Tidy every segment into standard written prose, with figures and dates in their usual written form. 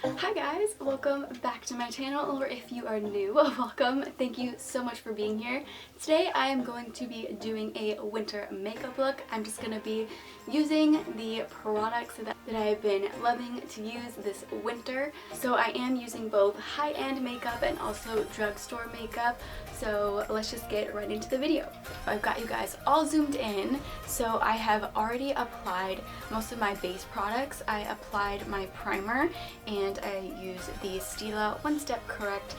Hi guys, welcome back to my channel, or if you are new, welcome. Thank you so much for being here. Today I am going to be doing a winter makeup look. I'm just going to be using the products that I've been loving to use this winter. So I am using both high-end makeup and also drugstore makeup. So let's just get right into the video. I've got you guys all zoomed in. So I have already applied most of my base products. I applied my primer and I use the Stila One Step Correct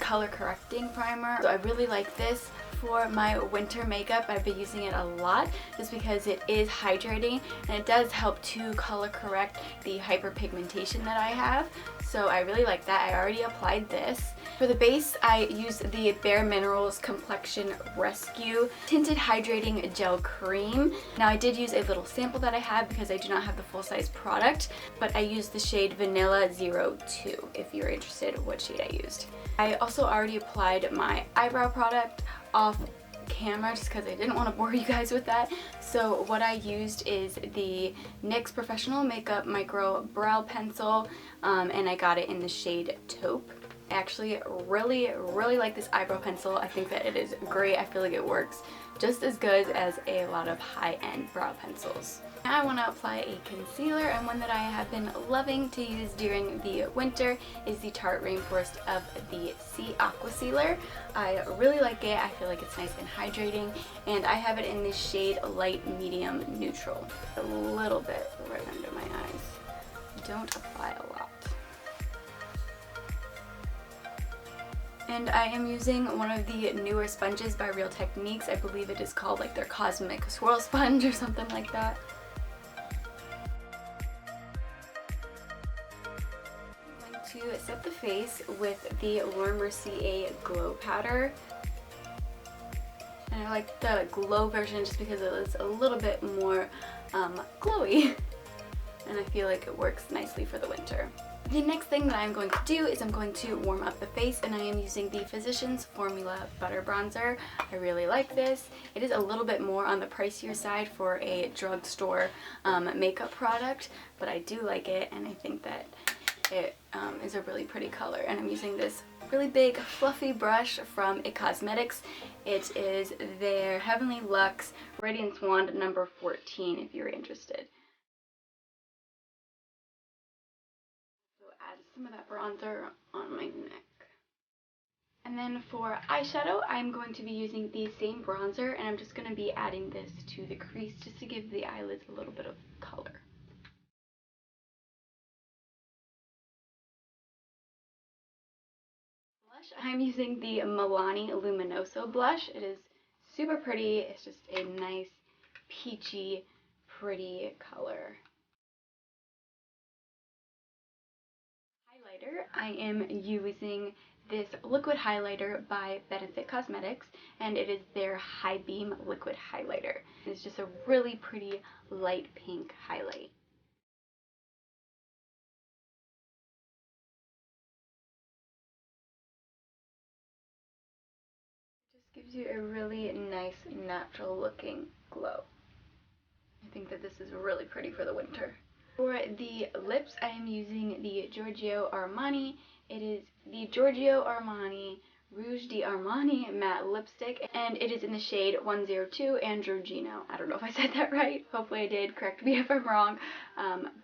color correcting primer. So I really like this for my winter makeup. I've been using it a lot just because it is hydrating and it does help to color correct the hyperpigmentation that I have. So I really like that. I already applied this. For the base, I used the Bareminerals Complexion Rescue Tinted Hydrating Gel Cream. Now I did use a little sample that I had because I do not have the full-size product, but I used the shade Vanilla 02 if you're interested in what shade I used. I also already applied my eyebrow product off camera just because I didn't want to bore you guys with that. So what I used is the NYX Professional Makeup Micro Brow Pencil, and I got it in the shade Taupe. I actually really like this eyebrow pencil. I think that it is great. I feel like it works just as good as a lot of high-end brow pencils. Now I want to apply a concealer, and one that I have been loving to use during the winter is the Tarte Rainforest of the Sea Aqua Sealer. I really like it. I feel like it's nice and hydrating, and I have it in the shade Light Medium Neutral. A little bit right under my eyes. Don't apply a lot. And I am using one of the newer sponges by Real Techniques. I believe it is called like their Cosmic Swirl Sponge or something like that. I'm going to set the face with the Mercier Glow Powder. And I like the glow version just because it is a little bit more glowy. And I feel like it works nicely for the winter. The next thing that I'm going to do is I'm going to warm up the face, and I am using the Physicians Formula Butter Bronzer. I really like this. It is a little bit more on the pricier side for a drugstore makeup product, but I do like it, and I think that it is a really pretty color. And I'm using this really big fluffy brush from It Cosmetics. It is their Heavenly Luxe Radiance Wand number 14 if you're interested. Add some of that bronzer on my neck. And then for eyeshadow, I'm going to be using the same bronzer, and I'm just going to be adding this to the crease just to give the eyelids a little bit of color. Blush, I'm using the Milani Luminoso blush. It is super pretty. It's just a nice peachy, pretty color. I am using this liquid highlighter by Benefit Cosmetics, and it is their High Beam liquid highlighter. It's just a really pretty light pink highlight. It just gives you a really nice natural looking glow. I think that this is really pretty for the winter. For the lips, I am using the Georgio Armani. It is the Giorgio Armani Rouge d'Armani matte lipstick, and it is in the shade 102 Androgino. I don't know if I said that right. Hopefully I did. Correct me if I'm wrong.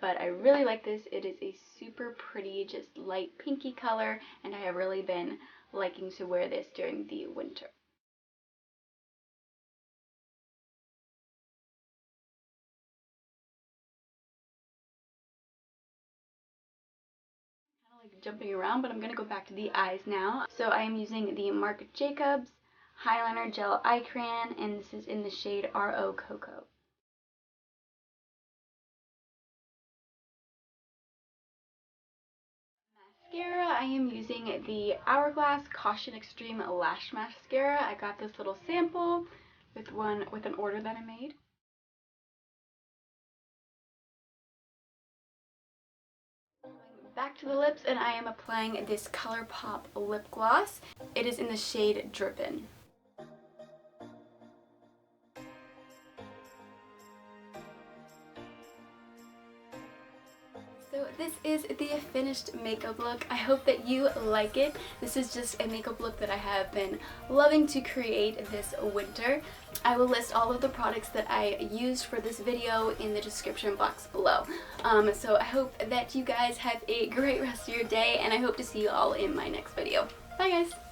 But I really like this. It is a super pretty, just light pinky color, and I have really been liking to wear this during the winter. Like jumping around, but I'm going to go back to the eyes now. So I am using the Marc Jacobs Highliner Gel Eye Crayon, and this is in the shade RO Cocoa. Mascara, I am using the Hourglass Caution Extreme Lash Mascara. I got this little sample with an order that I made. Back to the lips, and I am applying this ColourPop lip gloss. It is in the shade Drippin'. So this is the finished makeup look. I hope that you like it. This is just a makeup look that I have been loving to create this winter. I will list all of the products that I used for this video in the description box below. So I hope that you guys have a great rest of your day, and I hope to see you all in my next video. Bye guys!